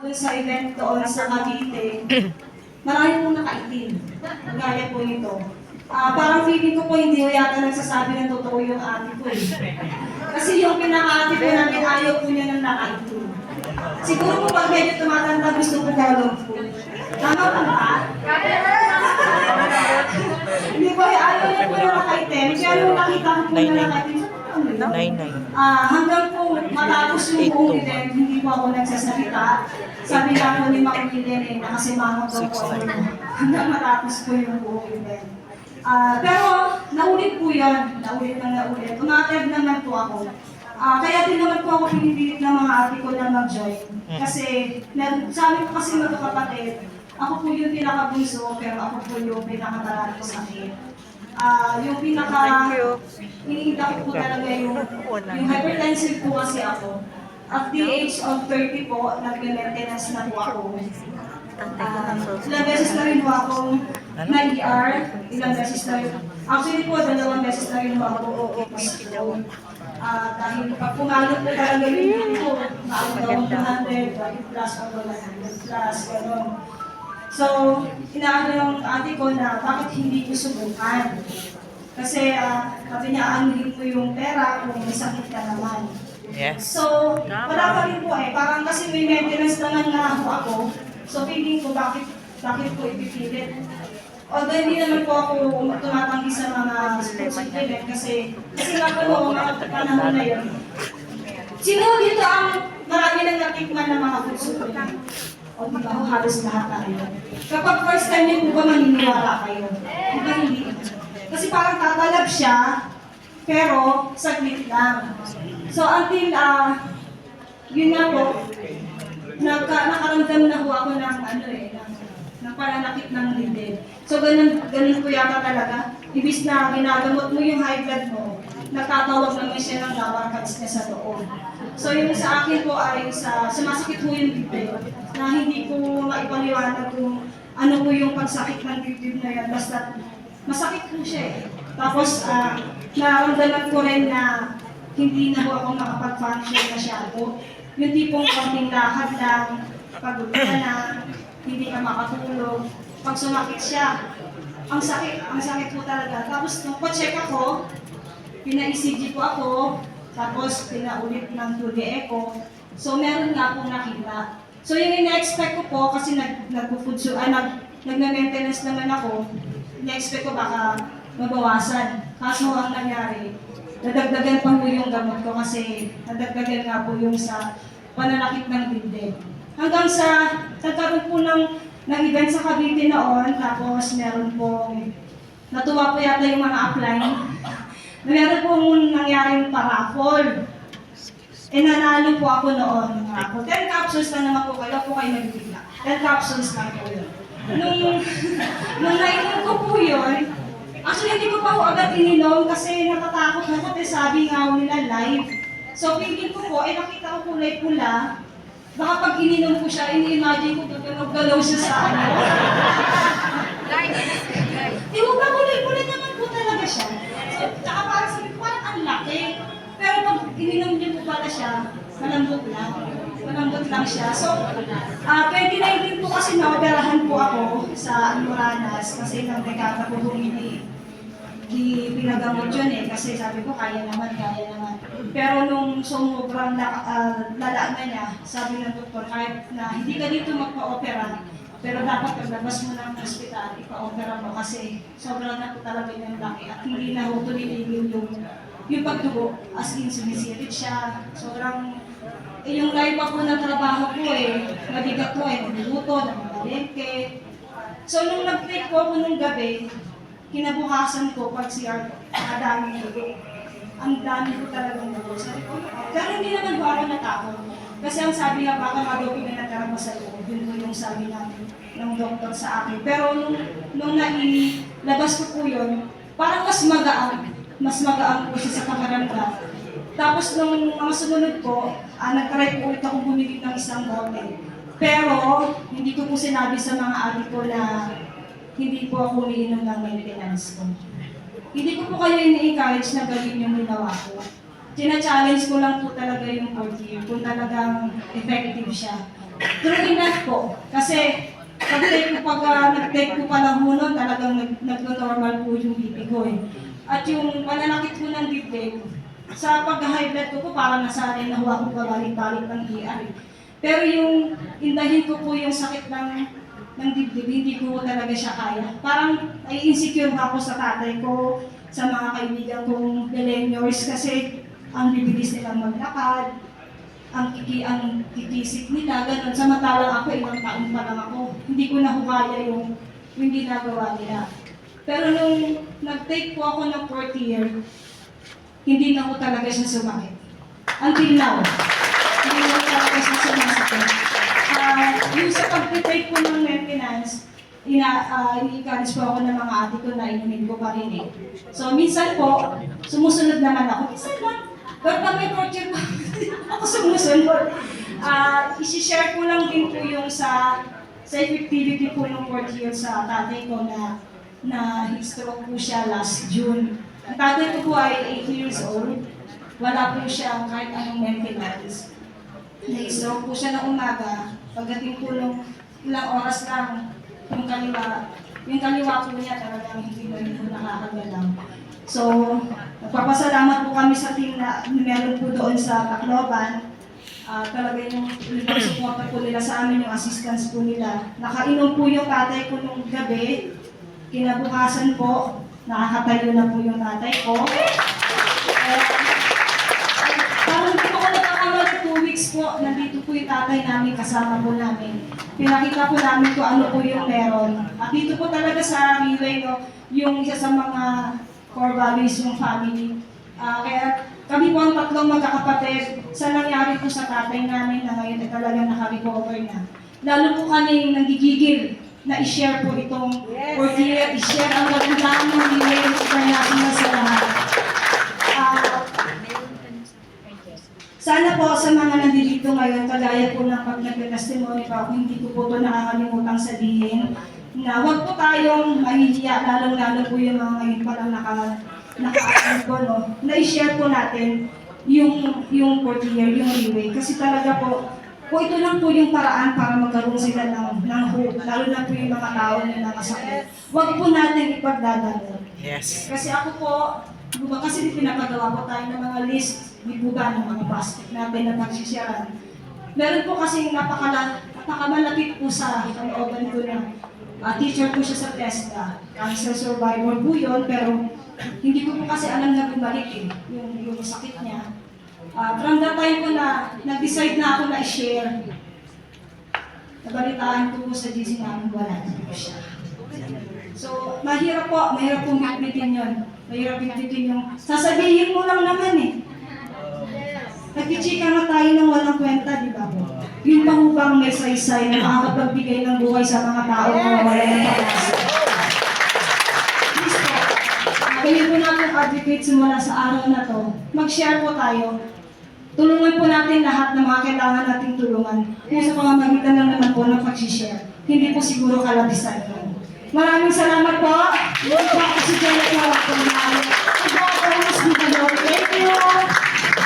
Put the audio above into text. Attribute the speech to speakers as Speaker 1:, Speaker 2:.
Speaker 1: Doon sa event doon sa Cavite, marami pong nakaitim. Gaya po ito. Parang feeling ko po hindi ko yata nagsasabi ng totoo yung ate ko eh. Kasi yung pinaka-ate ko namin ayaw po niya ng nakaitim. Siguro po pag medyo tumatanda gusto ko gagawin po. Tama po ba? Hindi po, ayaw niya po yung nakaitim. Kaya nung nakita ko po na nakaitim, hanggang po matapos yung buong event, hindi po ako nagsasalita. Sabi nga po ni Mang Milen eh, nakasimangot daw po ako hanggang matapos po yung buong event. Pero naulit po yun, naulit. Umatid naman po ako. Kaya din naman po ako pinipilit ng mga ate ko na mag-join. Kasi sabi ko kasi magkakapatid, ako po yung pinakabunso, pero ako po yung pinakamarami ko sa akin. Yung iniinta ko po talaga yung hypertensive po kasi ako. At the age of 30 po, nag-maintenance na po ako. Ilang beses na rin po akong na-ER, ilang beses na rin. Actually po, 2 beses na rin po ako hospital. Dahil pag pumalot po talaga yung po, maagawang 200, 20 plus o 100 plus, gano'n. So, inaano yung ate ko na bakit hindi ko subukan. Kasi sabi niya, anuhin mo yung pera kung may sakit ka naman.
Speaker 2: Yes.
Speaker 1: So, wala pa rin po eh. Parang kasi may maintenance naman na ako. So, feeling ko bakit po ipipilit. Although hindi naman po ako tumatanggi sa mga supplement kasi nga po noong mga panahon na yun. Sino dito ang marami nang natikman ng mga food supplement? O di ba, halos lahat tayo. Kapag first time niyo po ba maniniwala kayo? Di ba hindi? Kasi parang tatalab siya, pero saglit lang. So until, yun na po, nakaramdam na po ako ng ng pananakit ng dibdib. So ganun po yata talaga. Ibis na ginagamot mo yung high blood mo, nagtatawag naman siya ng gawarkats niya sa loob. So yung sa akin po ay sumasakit po yung dibdib na hindi ko maipaliwanag kung ano po yung pagsakit ng dibdib na yan. Basta masakit po siya eh. Tapos naramdaman ko rin na hindi na po ako makapag-function masyado. Yung tipong konting lakad lang, pagod ka na, hindi ka makatulog. Pag sumakit siya, ang sakit po talaga. Tapos nung pa-check ako, pina-ECG po ako, tapos pinaulit ng 2D echo. So meron nga akong nakita. So yung ina-expect ko po, kasi nagme-maintenance naman ako, ina-expect ko baka mabawasan. Kaso ang nangyari, nadagdagan pa po yung gamot ko kasi nadagdagan nga po yung sa pananakit ng dibdib. Hanggang sa nagkaroon po ng event sa Cavite noon, tapos meron pong, natuwa po yata yung mga upline, meron pong nangyaring paraffol. Nanalo po ako noon ng raffle. 10 capsules lang naman po kayo nagpila. 10 capsules lang po yun. Nung nainom ko po yun, actually, hindi ko pa po agad ininom kasi natatakot na kasi sabi nga nila live. So, feeling ko po, nakita ko kulay pula. Baka pag ininom ko siya, ini-imagine ko galaw siya sa ano. Di ba kulay pula naman po talaga siya. So, tsaka parang sabi ko, parang ang laki. Pero pag ininom niyo po pala siya, malambot lang. Malambot lang siya. So, 2019 po kasi naoperahan po ako sa Almoranas kasi ilang dekada po hindi pinagamot yun eh. Kasi sabi ko, kaya naman. Pero nung sobrang lalaan na niya, sabi ng doktor, kahit na hindi ka dito magpa-opera, pero dapat paglabas mo ng hospital, ipa-opera mo kasi sobrang na po talaga yung laki at hindi na ho tuliligil yung pagdugo. As in, sumisirit siya. Sobrang, yung life pa po ng trabaho ko eh, mabigat po eh, nagluluto, namamalengke. So nung nag-take po ako nung gabi, kinabukasan ko pag CR, nakadami dugo. Ang dami ko talagang dugo. Sabi ko, pero hindi naman po ako natakot. Kasi ang sabi nga, baka magawin na natarama sa loob. Yun po yung sabi ng doktor sa akin. Pero nung nailabas ko po yun, parang mas magaang po siya sa pakaramdam. Tapos nung mga sumunod po, nag-try po ulit akong bumili ng isang bote. Pero hindi ko po sinabi sa mga adik ko na hindi po ako umiinom ng maintenance ko. Hindi ko po kayo ini-encourage na gawin yung ginawa ko. Tina-challenge ko lang po talaga yung 40 kung talagang effective siya. True enough po. Kasi nag-take ko pa lang ho nun, talagang nag-normal po yung BP ko eh. At yung pananakit ko ng dibdib, sa pag-high blood ko po, parang nasanay na ho ako pabalik-balik ng ER. Pero yung indahin ko po yung sakit ng dibdib, hindi ko talaga siya kaya. Parang ay insecure ako sa tatay ko, sa mga kaibigan kong millennials kasi ang bibilis nilang maglakad, ang kikisik nila, ganun. Samantalang ako, ilang taon pa lang ako. Hindi ko na kaya yung hindi nagawa nila. Pero nung nag-take po ako ng 4th year, hindi na ko talaga siya sumakit. Until now, hindi na ko talaga siya sumasakit. Yung sa pag-take po ng maintenance, i-encourage po ako ng mga ate ko na inumin ko pa rin eh. So minsan po, sumusunod naman ako. Minsan lang, pero pag may torture pa, ako sumusunod. I-share ko lang din po yung sa effectivity po ng 4th year sa tatay ko na stroke po siya last June. Ang tatay ko po ay 8 years old. Wala po siya kahit anong maintenance. Na-stroke po siya ng umaga. Pagdating po ng ilang oras lang, yung kaliwa po niya talagang hindi na rin po nakakagalaw. So, nagpapasalamat po kami sa team na meron po doon sa Tacloban. Talaga yung ibang suporta po nila sa amin, yung assistance po nila. Nakainom po yung tatay ko nung gabi. Kinabukasan po, nakakatayo na po yung tatay ko. Parang hindi po ako nakakamag 2 weeks po, nandito po yung tatay namin, kasama po namin. Pinakita po namin kung ano po yung meron. At dito po talaga sa Relay, no, yung isa sa mga core values yung family. Kaya kami po ang tatlong magkakapatid sa nangyari po sa tatay namin na ngayon ay talagang naka-recover na. Lalo po kami nanggigigil na i-share po itong ordeal, i-share ang magandang ng Relay International sa lahat. Sana po sa mga nandito ngayon, kagaya po ng pag nagka-testimony pa ako, hindi ko po ito nakakalimutang sabihin na huwag po tayong mahihiya, lalong-lalo po yung mga ngayon pa lang naka-action po, no? Na i-share po natin yung 4th year, yung Relay. Kasi talaga po, ito lang po yung paraan para magkaroon sila ng hope, lalo na po yung mga tao na nakasakit. Huwag po natin ipagdadalo.
Speaker 2: Yes.
Speaker 1: Kasi ako po, kasi pinapagawa po tayo ng mga list, di po ba, ng mga plastic natin na pagsisyaran. Meron po kasi napakamalapit po sa kalooban ko na teacher po siya sa TESDA. Cancer survivor po yun, pero hindi ko po kasi alam na bumalik yung sakit niya. From that time po na nag-decide na ako na i-share, nabalitaan ko po sa GC namin, wala na po siya. So, mahirap po bitbitin yun. Mahirap bitbitin yung, sasabihin mo lang naman eh. Nagkichika na tayo ng walang kwenta, di ba po? Yun pa po bang may saysay na makakapagbigay ng buhay sa mga tao na wala ng pag-asa. Please po, kayo po natin advocate simula sa araw na to. Mag-share po tayo. Tulungan po natin lahat ng mga kailangan nating tulungan. Kung sa pamamagitan lang naman po ng pag-share. Hindi po siguro kalabisan yun. Maraming salamat po. Hindi po ako si Jenna Clark. Thank you.